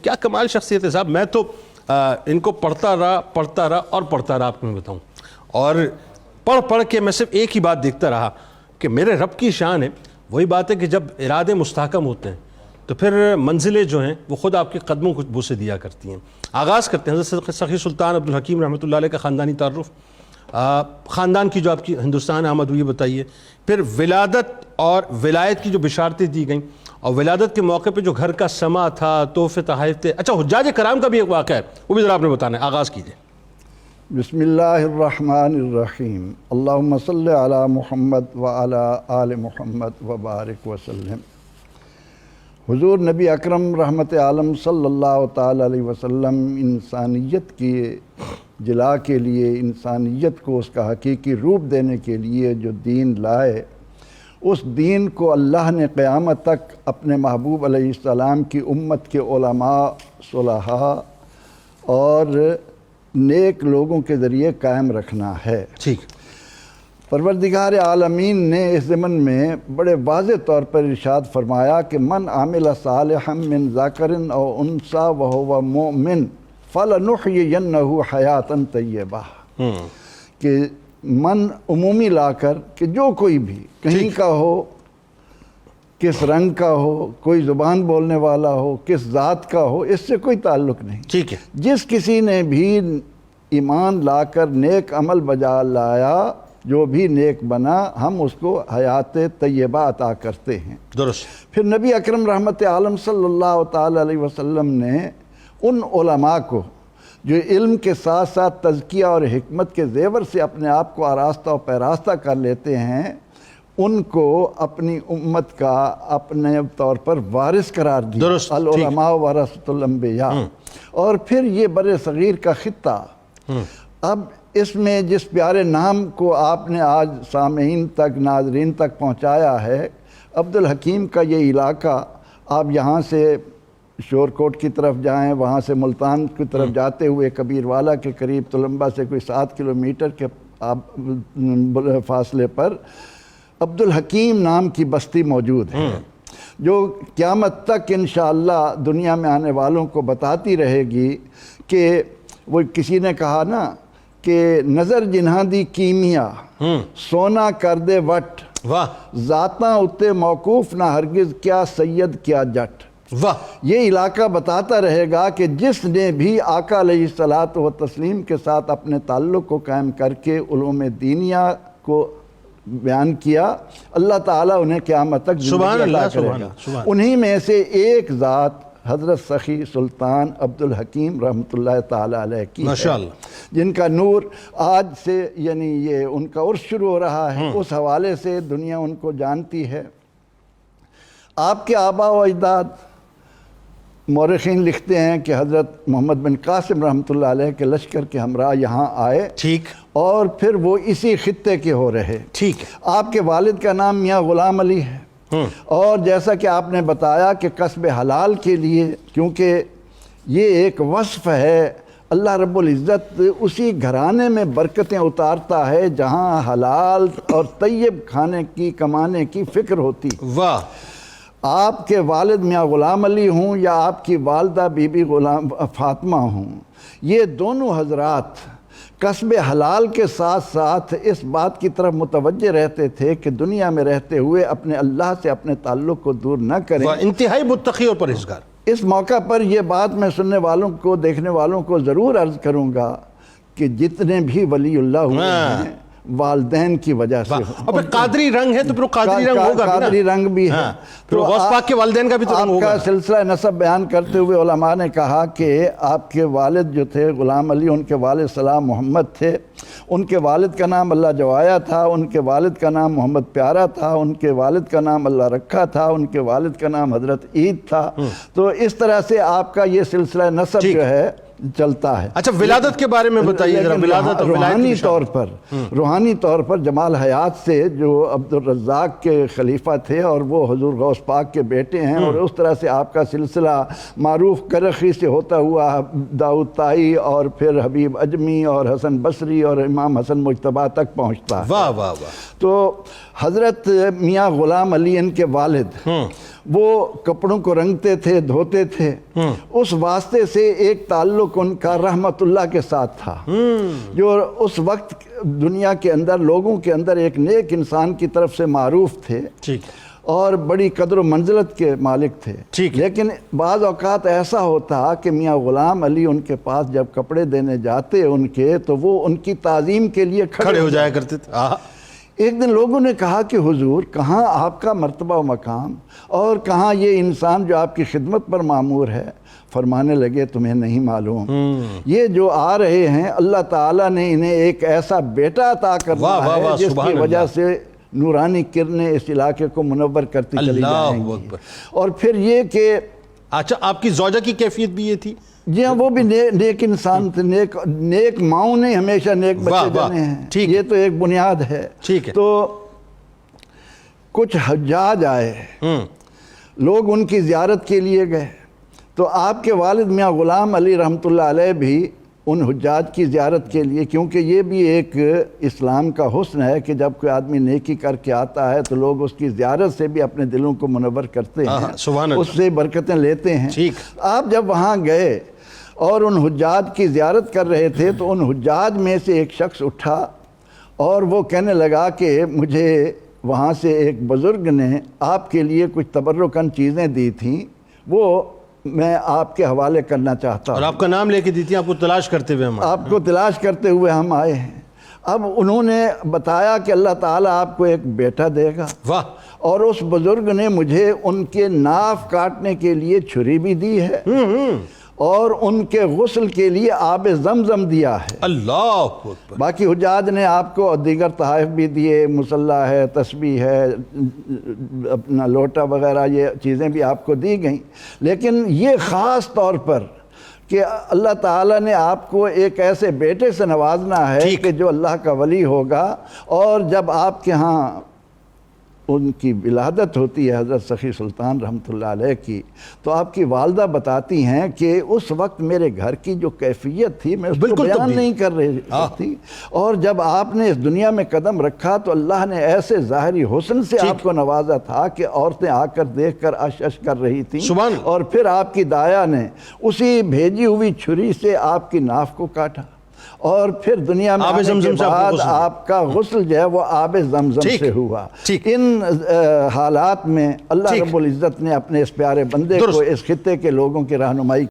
کیا کمال شخصیت ہے صاحب. میں تو ان کو پڑھتا رہا آپ کو میں بتاؤں, اور پڑھ کے میں صرف ایک ہی بات دیکھتا رہا کہ میرے رب کی شان ہے. وہی بات ہے کہ جب ارادے مستحکم ہوتے ہیں تو پھر منزلیں جو ہیں وہ خود آپ کے قدموں کو بوسے دیا کرتی ہیں. آغاز کرتے ہیں حضرت سخی سلطان عبدالحکیم رحمۃ اللہ علیہ کا خاندانی تعارف. خاندان کی جو آپ کی ہندوستان آمد ہوئی بتائیے, پھر ولادت اور ولایت کی جو بشارتیں دی گئیں, اور ولادت کے موقع پہ جو گھر کا سما تھا, تحفے تحائف تھے. اچھا, حجاج کرام کا بھی ایک واقعہ ہے, وہ بھی ذرا آپ نے بتانا ہے. آغاز کیجیے. بسم اللہ الرحمن الرحیم. اللہم صلی علی محمد وعلی آل محمد وبارک وسلم. حضور نبی اکرم رحمت عالم صلی اللہ تعالی علیہ وسلم انسانیت کی جلا کے لیے, انسانیت کو اس کا حقیقی روپ دینے کے لیے جو دین لائے, اس دین کو اللہ نے قیامت تک اپنے محبوب علیہ السلام کی امت کے علماء, صلحاء اور نیک لوگوں کے ذریعے قائم رکھنا ہے. ٹھیک. پروردگار عالمین نے اس ضمن میں بڑے واضح طور پر ارشاد فرمایا کہ من عامل صالحا من ذکر او انثی وہو مؤمن فلنحیینہ حیاتا طیبہ. کہ من عمومی لا کر کہ جو کوئی بھی کہیں کا ہو, کس رنگ کا ہو, کوئی زبان بولنے والا ہو, کس ذات کا ہو, اس سے کوئی تعلق نہیں. ٹھیک ہے. جس کسی نے بھی ایمان لا کر نیک عمل بجا لایا, جو بھی نیک بنا, ہم اس کو حیات طیبہ عطا کرتے ہیں. درست. پھر نبی اکرم رحمت عالم صلی اللہ تعالی علیہ وسلم نے ان علماء کو جو علم کے ساتھ ساتھ تزکیہ اور حکمت کے زیور سے اپنے آپ کو آراستہ و پیراستہ کر لیتے ہیں, ان کو اپنی امت کا اپنے طور پر وارث قرار دیا. درست. العلماء ورثۃ الانبیاء. اور پھر یہ بر صغیر کا خطہ, اب اس میں جس پیارے نام کو آپ نے آج سامعین تک, ناظرین تک پہنچایا ہے, عبدالحکیم کا یہ علاقہ, آپ یہاں سے شور کوٹ کی طرف جائیں, وہاں سے ملتان کی طرف جاتے ہوئے کبیروالا کے قریب تلمبہ سے کوئی 7 کلومیٹر کے فاصلے پر عبدالحکیم نام کی بستی موجود ہے, جو قیامت تک انشاءاللہ دنیا میں آنے والوں کو بتاتی رہے گی کہ وہ کسی نے کہا نا کہ نظر جنہاں دی کیمیا سونا کر دے وٹ, ذاتاں اتے موقوف نہ ہرگز کیا سید کیا جٹ. یہ علاقہ بتاتا رہے گا کہ جس نے بھی آقا علیہ الصلاۃ والتسلیم کے ساتھ اپنے تعلق کو قائم کر کے علوم دینیہ کو بیان کیا, اللہ تعالیٰ انہیں قیامت تک زندگی عطا کرے گا. انہی میں سے ایک ذات حضرت سخی سلطان عبدالحکیم رحمۃ اللہ تعالیٰ علیہ کی ہے, جن کا نور آج سے یعنی یہ ان کا عرس شروع ہو رہا ہے. اس حوالے سے دنیا ان کو جانتی ہے. آپ کے آبا و اجداد مورخین لکھتے ہیں کہ حضرت محمد بن قاسم رحمۃ اللہ علیہ کے لشکر کے ہمراہ یہاں آئے. ٹھیک. اور پھر وہ اسی خطے کے ہو رہے. ٹھیک. آپ کے والد کا نام میاں غلام علی ہے, اور جیسا کہ آپ نے بتایا کہ کسب حلال کے لیے, کیونکہ یہ ایک وصف ہے, اللہ رب العزت اسی گھرانے میں برکتیں اتارتا ہے جہاں حلال اور طیب کھانے کی کمانے کی فکر ہوتی. واہ. آپ کے والد میاں غلام علی ہوں یا آپ کی والدہ بی بی غلام فاطمہ ہوں, یہ دونوں حضرات کسب حلال کے ساتھ ساتھ اس بات کی طرف متوجہ رہتے تھے کہ دنیا میں رہتے ہوئے اپنے اللہ سے اپنے تعلق کو دور نہ کریں. انتہائی متقی اور پرہیزگار. اس موقع پر یہ بات میں سننے والوں کو, دیکھنے والوں کو ضرور عرض کروں گا کہ جتنے بھی ولی اللہ ہوئے ہیں والدین کی وجہ سے. اور پھر قادری رنگ ہے تو پھر قادری رنگ ہوگا, قادری رنگ بھی ہے. پھر غوث پاک کے والدین کا بھی تو رنگ ہوگا. آپ کا سلسلہ نسب بیان کرتے ہوئے علماء نے کہا کہ آپ کے والد جو تھے غلام علی, ان کے والد سلام محمد تھے, ان کے والد کا نام اللہ جوایا تھا, ان کے والد کا نام محمد پیارا تھا, ان کے والد کا نام اللہ رکھا تھا, ان کے والد کا نام حضرت عید تھا. تو اس طرح سے آپ کا یہ سلسلہ نسب جو ہے چلتا ہے. اچھا, ولادت کے بارے میں بتائیے ذرا. ولادت روحانی طور پر جمال حیات سے جو عبدالرزاق کے خلیفہ تھے اور وہ حضور غوث پاک کے بیٹے ہیں, اور اس طرح سے آپ کا سلسلہ معروف کرخی سے ہوتا ہوا داؤد طائی اور پھر حبیب اجمی اور حسن بصری اور امام حسن مجتبیٰ تک پہنچتا ہے. واہ واہ واہ. تو حضرت میاں غلام علی ان کے والد, وہ کپڑوں کو رنگتے تھے، دھوتے تھے، اس واسطے سے ایک تعلق ان کا رحمت اللہ کے ساتھ تھا، جو اس وقت دنیا کے اندر لوگوں کے اندر ایک نیک انسان کی طرف سے معروف تھے اور بڑی قدر و منزلت کے مالک تھے۔ لیکن بعض اوقات ایسا ہوتا کہ میاں غلام علی ان کے پاس جب کپڑے دینے جاتے ان کے تو وہ ان کی تعظیم کے لیے کھڑے ہو جایا کرتے تھے۔ ایک دن لوگوں نے کہا کہ حضور کہاں آپ کا مرتبہ و مقام اور کہاں یہ انسان جو آپ کی خدمت پر مامور ہے؟ فرمانے لگے تمہیں نہیں معلوم، یہ جو آ رہے ہیں اللہ تعالیٰ نے انہیں ایک ایسا بیٹا عطا کرنا ہے جس کی وجہ سے نورانی کرنیں اس علاقے کو منور کرتی چلی جائیں گی۔ اور پھر یہ کہ اچھا آپ کی زوجہ کی کیفیت بھی یہ تھی؟ جی ہاں، وہ بھی نیک انسان تھے، نیک ماؤں نے ہمیشہ نیک بچے جنے ہیں، یہ تو ایک بنیاد ہے۔ تو کچھ حجاج آئے، لوگ ان کی زیارت کے لیے گئے، تو آپ کے والد میاں غلام علی رحمۃ اللہ علیہ بھی ان حجاج کی زیارت کے لیے، کیونکہ یہ بھی ایک اسلام کا حسن ہے کہ جب کوئی آدمی نیکی کر کے آتا ہے تو لوگ اس کی زیارت سے بھی اپنے دلوں کو منور کرتے ہیں، اس سے برکتیں لیتے ہیں۔ آپ جب وہاں گئے اور ان حجاج کی زیارت کر رہے تھے تو ان حجاج میں سے ایک شخص اٹھا اور وہ کہنے لگا کہ مجھے وہاں سے ایک بزرگ نے آپ کے لیے کچھ تبرکاً چیزیں دی تھیں، وہ میں آپ کے حوالے کرنا چاہتا ہوں۔ اور آپ کا نام لے کے دی تھی، آپ کو تلاش کرتے ہوئے ہم آئے ہیں۔ اب انہوں نے بتایا کہ اللہ تعالیٰ آپ کو ایک بیٹا دے گا، اور اس بزرگ نے مجھے ان کے ناف کاٹنے کے لیے چھری بھی دی ہے اور ان کے غسل کے لیے آب زمزم دیا ہے۔ اللہ اکبر۔ باقی حجاج نے آپ کو دیگر تحائف بھی دیے، مصلی ہے، تسبیح ہے، اپنا لوٹا وغیرہ، یہ چیزیں بھی آپ کو دی گئیں، لیکن یہ خاص طور پر کہ اللہ تعالیٰ نے آپ کو ایک ایسے بیٹے سے نوازنا ہے کہ جو اللہ کا ولی ہوگا۔ اور جب آپ کے ہاں ان کی ولادت ہوتی ہے حضرت سخی سلطان رحمۃ اللہ علیہ کی، تو آپ کی والدہ بتاتی ہیں کہ اس وقت میرے گھر کی جو کیفیت تھی میں اس کو بیان نہیں کر رہی تھی، اور جب آپ نے اس دنیا میں قدم رکھا تو اللہ نے ایسے ظاہری حسن سے آپ کو نوازا تھا کہ عورتیں آ کر دیکھ کر اش اش کر رہی تھیں، اور پھر آپ کی دایا نے اسی بھیجی ہوئی چھری سے آپ کی ناف کو کاٹا، اور پھر دنیا میں آنے کے بعد آپ کا غسل جو ہے وہ آب زمزم سے ہوا۔ ان حالات میں اللہ رب العزت نے اپنے اس پیارے بندے کو اس خطے کے لوگوں کی رہنمائی